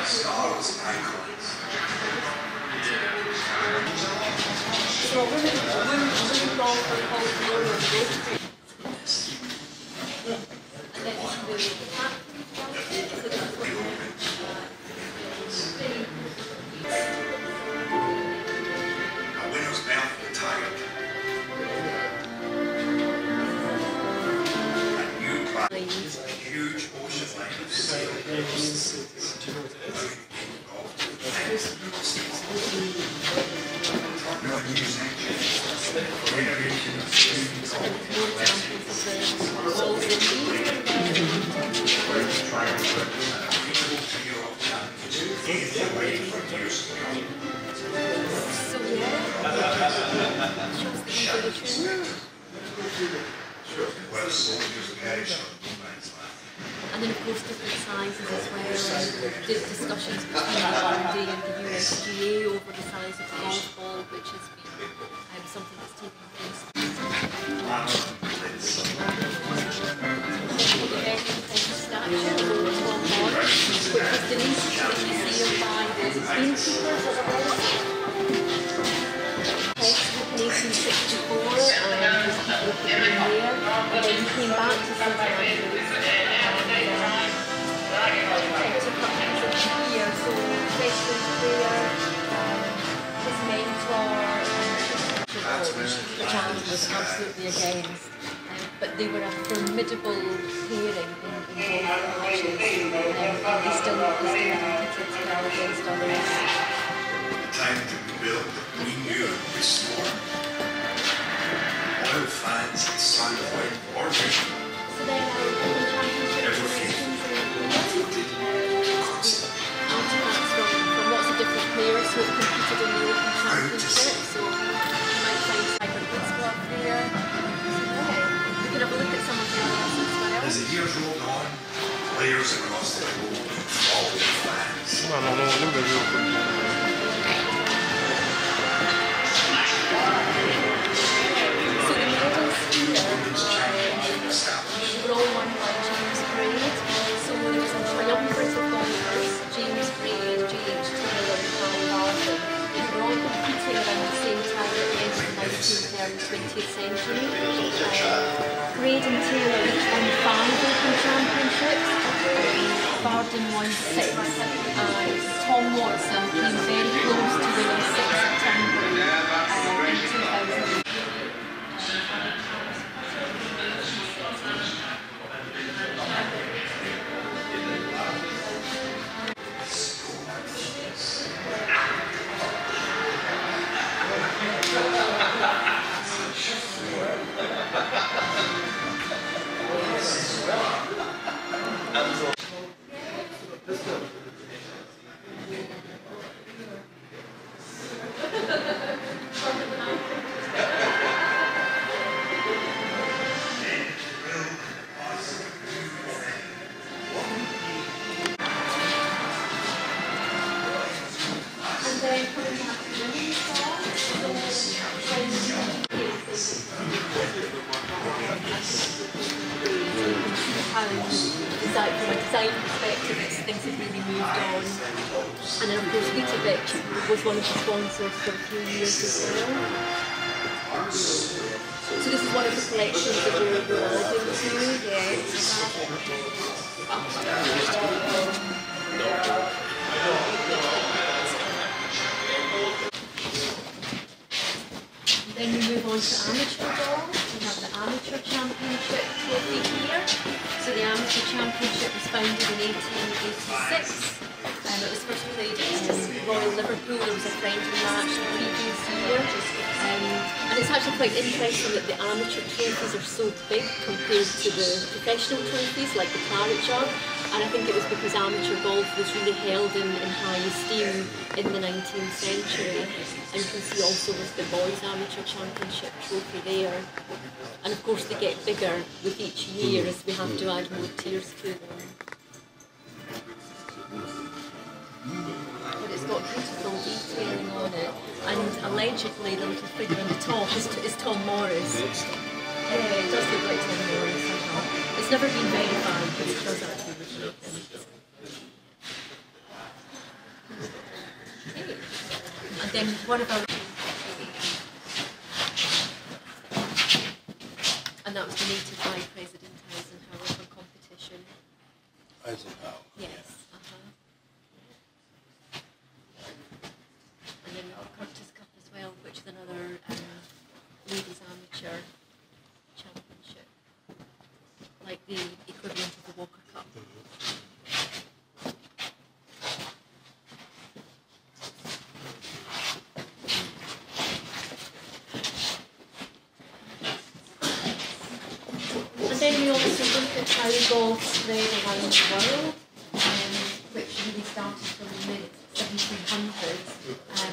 Stars and icons. So women call for Paul A winner's mouth retired. A new planet, a huge ocean line of sail across the cities. Where soldiers perish on no man's land. And then of course different sizes as well, and discussions between the R&D and the USGA over the size of the golf ball, which has been something that's taken place. The French statue of Tom Morris, which was donated to the museum by the innkeepers of the in 1864, and there's people put in there, and then he came back to St Andrews and took up things here, so Presley there, his mentor, which I was absolutely against, but they were a formidable pairing in both matches, and they still competed well against others. The time to rebuild we knew would be storm. Oil fans and sun white orbit. So then Ever faithful. Constant. artifacts from lots of different players who have competed in the Open Championship. So you might find Tiger Woods up there. We can have a look at some of the others as well. As the years rolled on, players across the globe followed fans. Were all won by James Braid. So there was a triumvirate of golfers, James Braid, J.H. Taylor and Harry Barton. They were all competing around the same time at the end of the 19th and 20th century. Braid and Taylor each won 5 Open Championships. Barton won 6. And Tom Watson came very close to winning 6 September in 2000. From a design perspective, things have really moved on. And then of course Vitovich was one of the sponsors for a few years as well. So this is one of the collections that we're adding to, Then we move on to amateur golf. We have the Amateur Championship trophy here. So the Amateur Championship was founded in 1886. It was first played in Royal Liverpool. There was a friendly match the previous year. And it's actually quite interesting that the amateur trophies are so big compared to the professional trophies like the Claret Jug. And I think it was because amateur golf was really held in high esteem in the 19th century. And you can see also with the Boys Amateur Championship trophy there. And of course they get bigger with each year as we have to add more tiers to them. But it's got beautiful detailing on it. And allegedly the little figure on the top is Tom Morris. Yeah, it does look like Tom Morris. It's never been verified, but it does actually reflect them. Okay. And then one of our... And that was donated by President Eisenhower for competition. Eisenhower. Yes. And then the Curtis Cup as well, which is another ladies amateur championship, like the equivalent of the Walker Cup. And then we also look at how golf spread around the world, which really started from the mid 1700s.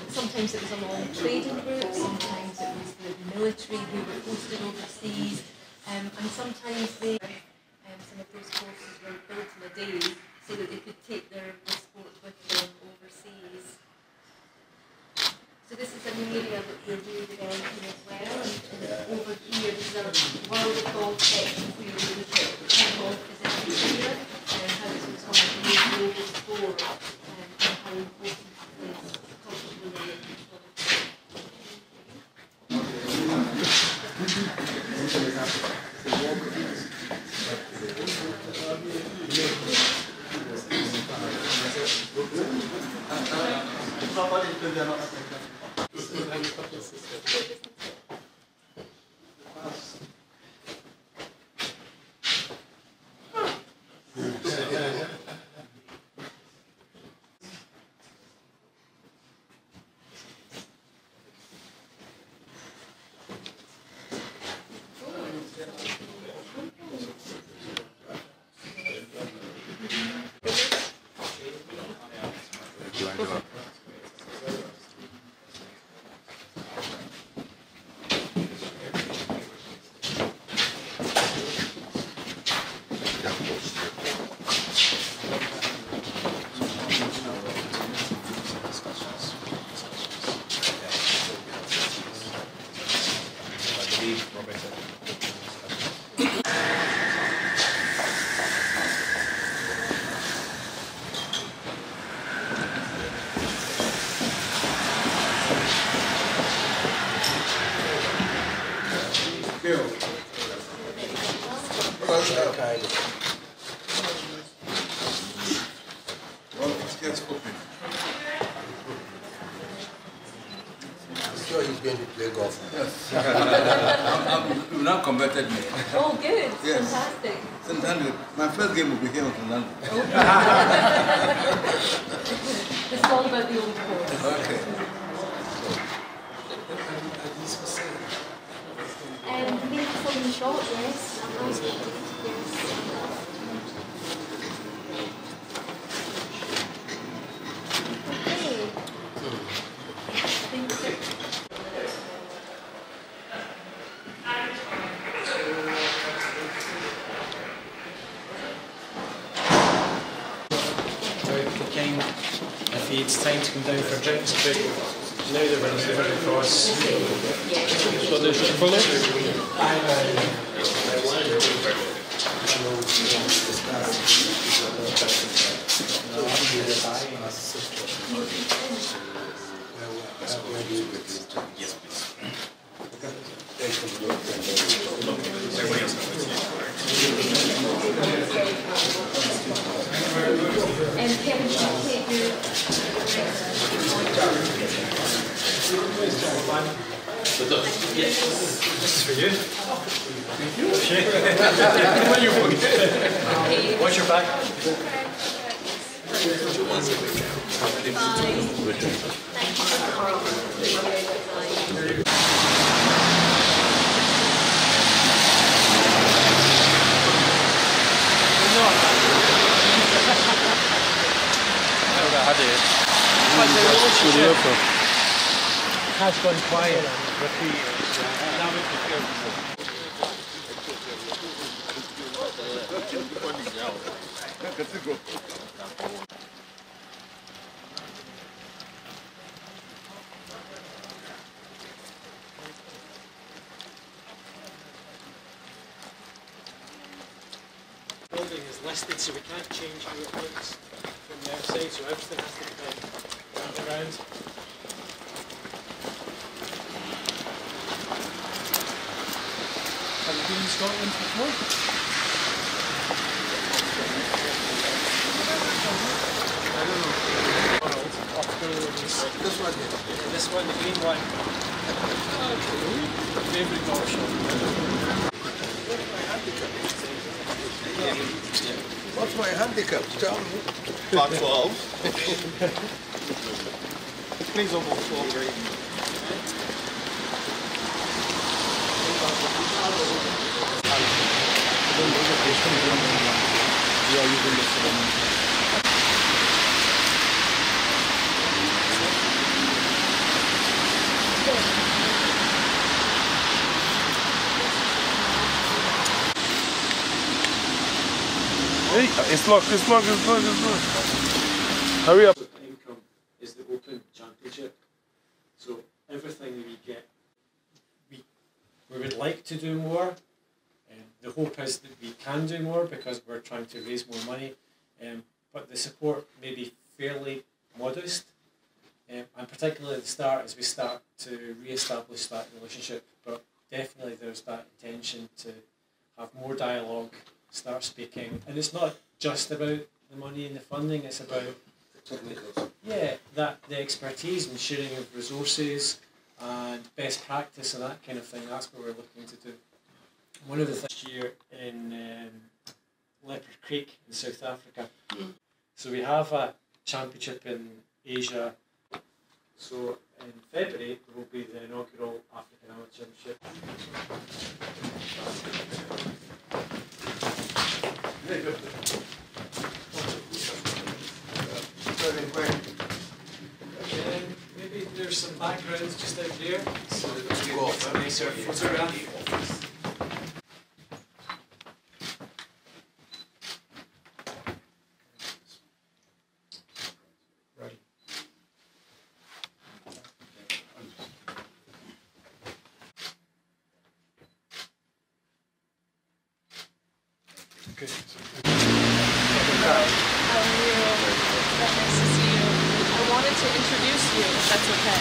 Sometimes it was along trading routes, sometimes it was the military who were posted overseas, and sometimes some of those courses were built in a day so that they could take their sport with them overseas. So this is an area that we're really developing as well, and over here these are world golf sections where we look at how golf is everywhere and how it's become a new global sport and how important it is culturally and He's going to play golf. Yes. You've now converted me. oh, good. Yes. Fantastic. St. Andrew. My first game will be here on St. Andrew. It's all about the old course. Okay. Maybe some short, yes. Yes. If it's time to come down for drinks, but now they're running the river across. So there's to follow? Yes, please. And Kevin, you take your... This is for you. Thank you. Watch your back. Has gone quiet for 3 years. Now we can go. building is listed, so we can't change how it looks from the outside, so everything has to be done around. Have you been in Scotland before? I don't know. This one here. This one, the green one. Favourite golf shop. What's my handicap? Tell me. About 12. Please almost 12 green. Hey, it's locked. Hurry up. Income is the Open Championship. So everything we get, we would like to do more. The hope is that we can do more because we're trying to raise more money. But the support may be fairly modest. And particularly at the start, as we start to re-establish that relationship. But definitely there's that intention to have more dialogue, start speaking. And it's not just about the money and the funding, it's about the expertise and sharing of resources and best practice and that kind of thing. That's what we're looking to do. One of the things here in Leopard Creek in South Africa. So we have a championship in Asia. So in February will be the inaugural African Amateur Championship. Maybe there's some backgrounds just out there, so that we can get a nicer photograph. Right. Okay. I wanted to introduce you, if that's okay.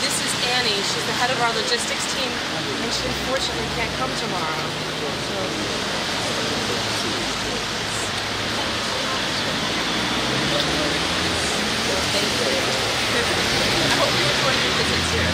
This is Annie. She's the head of our logistics team, and she unfortunately can't come tomorrow. Thank you. I hope you enjoy your visits here.